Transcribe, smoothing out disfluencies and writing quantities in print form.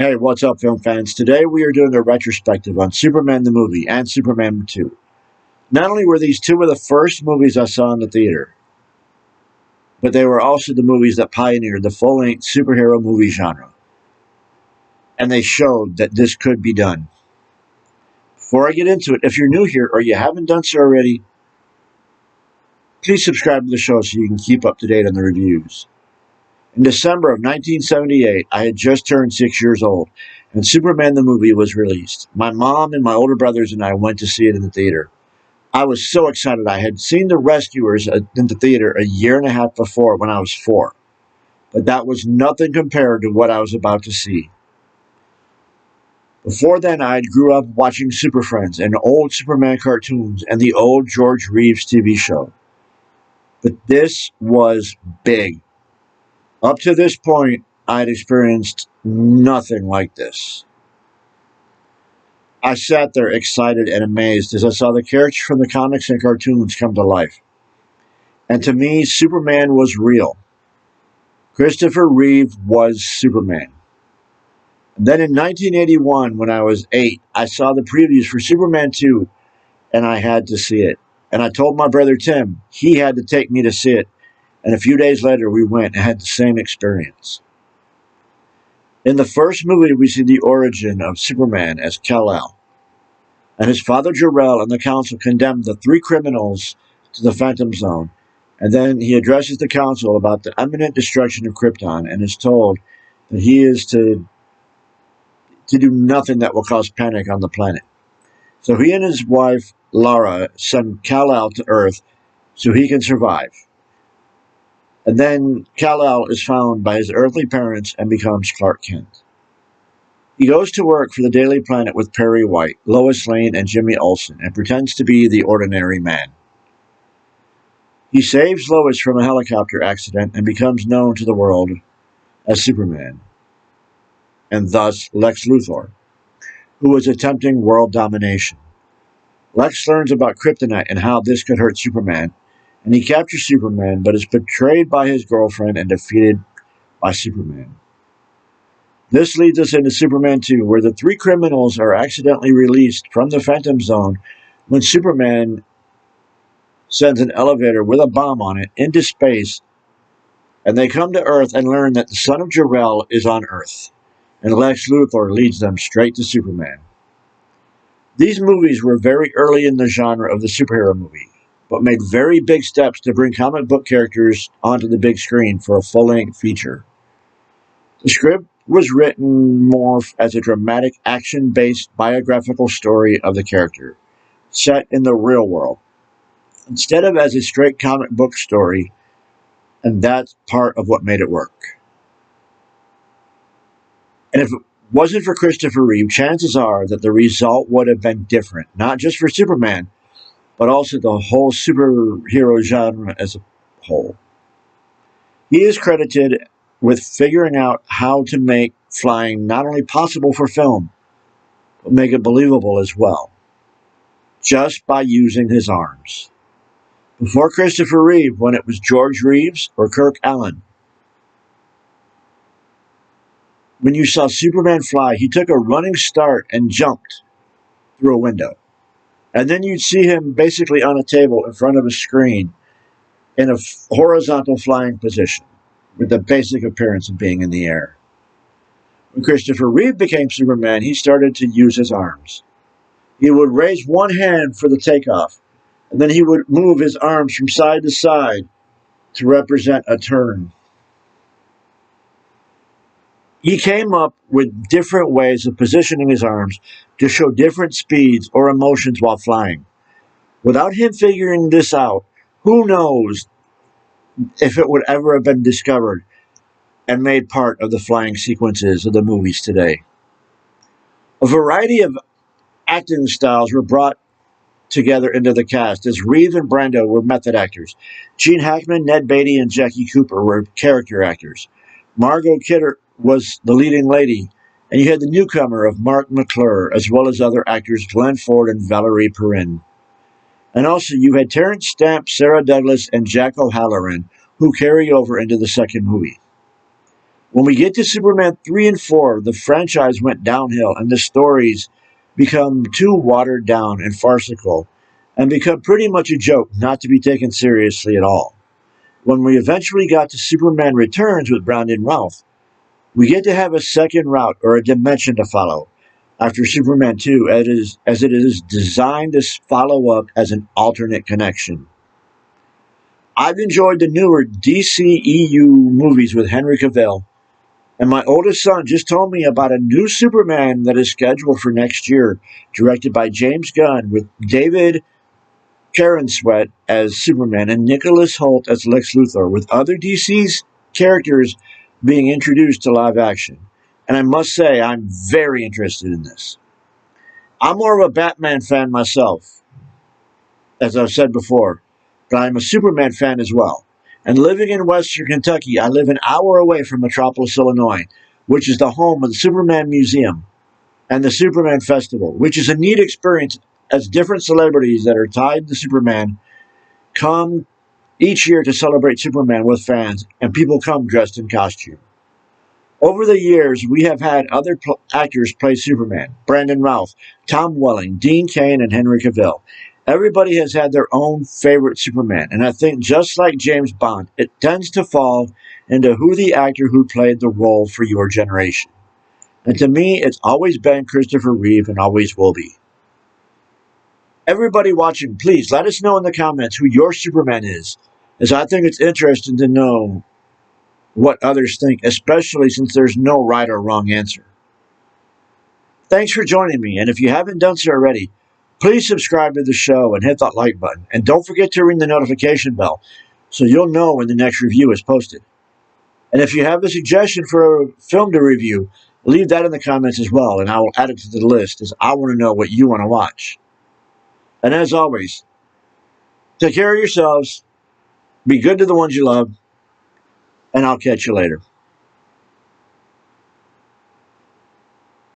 Hey, what's up, film fans? Today we are doing a retrospective on Superman the movie and Superman 2. Not only were these two of the first movies I saw in the theater, but they were also the movies that pioneered the full length superhero movie genre. And they showed that this could be done. Before I get into it, if you're new here or you haven't done so already, please subscribe to the show so you can keep up to date on the reviews. In December of 1978, I had just turned 6 years old, and Superman the movie was released. My mom and my older brothers and I went to see it in the theater. I was so excited. I had seen The Rescuers in the theater a year and a half before when I was 4, but that was nothing compared to what I was about to see. Before then, I had grew up watching Super Friends and old Superman cartoons and the old George Reeves TV show. But this was big. Up to this point, I'd experienced nothing like this. I sat there excited and amazed as I saw the characters from the comics and cartoons come to life. And to me, Superman was real. Christopher Reeve was Superman. And then in 1981, when I was 8, I saw the previews for Superman 2, and I had to see it. And I told my brother Tim he had to take me to see it. And a few days later, we went and had the same experience. In the first movie, we see the origin of Superman as Kal-El. And his father Jor-El and the council condemned the 3 criminals to the Phantom Zone. And then he addresses the council about the imminent destruction of Krypton and is told that he is to do nothing that will cause panic on the planet. So he and his wife, Lara, send Kal-El to Earth so he can survive. And then Kal-El is found by his earthly parents and becomes Clark Kent. He goes to work for the Daily Planet with Perry White, Lois Lane, and Jimmy Olsen, and pretends to be the ordinary man. He saves Lois from a helicopter accident and becomes known to the world as Superman, and thus Lex Luthor, who was attempting world domination. Lex learns about kryptonite and how this could hurt Superman, and he captures Superman but is betrayed by his girlfriend and defeated by Superman. This leads us into Superman 2, where the 3 criminals are accidentally released from the Phantom Zone when Superman sends an elevator with a bomb on it into space, and they come to Earth and learn that the son of Jor-El is on Earth, and Lex Luthor leads them straight to Superman. These movies were very early in the genre of the superhero movie, but made very big steps to bring comic book characters onto the big screen for a full-length feature. The script was written more as a dramatic, action-based biographical story of the character, set in the real world, instead of as a straight comic book story, and that's part of what made it work. And if it wasn't for Christopher Reeve, chances are that the result would have been different, not just for Superman, but also the whole superhero genre as a whole. He is credited with figuring out how to make flying not only possible for film, but make it believable as well, just by using his arms. Before Christopher Reeve, when it was George Reeves or Kirk Allen, when you saw Superman fly, he took a running start and jumped through a window. And then you'd see him basically on a table in front of a screen in a horizontal flying position, with the basic appearance of being in the air. When Christopher Reeve became Superman, he started to use his arms. He would raise one hand for the takeoff, and then he would move his arms from side to side to represent a turn. He came up with different ways of positioning his arms to show different speeds or emotions while flying. Without him figuring this out, who knows if it would ever have been discovered and made part of the flying sequences of the movies today. A variety of acting styles were brought together into the cast, as Reeve and Brando were method actors. Gene Hackman, Ned Beatty, and Jackie Cooper were character actors. Margot Kidder was the leading lady, and you had the newcomer of Mark McClure, as well as other actors Glenn Ford and Valerie Perrin. And also you had Terrence Stamp, Sarah Douglas, and Jack O'Halloran, who carry over into the second movie. When we get to Superman 3 and 4, the franchise went downhill and the stories become too watered down and farcical and become pretty much a joke not to be taken seriously at all. When we eventually got to Superman Returns with Brandon Routh, we get to have a second route or a dimension to follow after Superman 2 as it is designed to follow up as an alternate connection. I've enjoyed the newer DCEU movies with Henry Cavill, and my oldest son just told me about a new Superman that is scheduled for next year, directed by James Gunn, with David Sweat as Superman and Nicholas Hoult as Lex Luthor, with other DC's characters being introduced to live action. And I must say, I'm very interested in this. I'm more of a Batman fan myself, as I've said before, but I'm a Superman fan as well. And living in Western Kentucky, I live an hour away from Metropolis, Illinois, which is the home of the Superman Museum and the Superman Festival, which is a neat experience as different celebrities that are tied to Superman come each year to celebrate Superman with fans, and people come dressed in costume. Over the years, we have had other actors play Superman: Brandon Routh, Tom Welling, Dean Cain, and Henry Cavill. Everybody has had their own favorite Superman, and I think just like James Bond, it tends to fall into who the actor who played the role for your generation. And to me, it's always been Christopher Reeve and always will be. Everybody watching, please let us know in the comments who your Superman is, as I think it's interesting to know what others think, especially since there's no right or wrong answer. Thanks for joining me, and if you haven't done so already, please subscribe to the show and hit that like button. And don't forget to ring the notification bell so you'll know when the next review is posted. And if you have a suggestion for a film to review, leave that in the comments as well, and I will add it to the list as I want to know what you want to watch. And as always, take care of yourselves, be good to the ones you love, and I'll catch you later.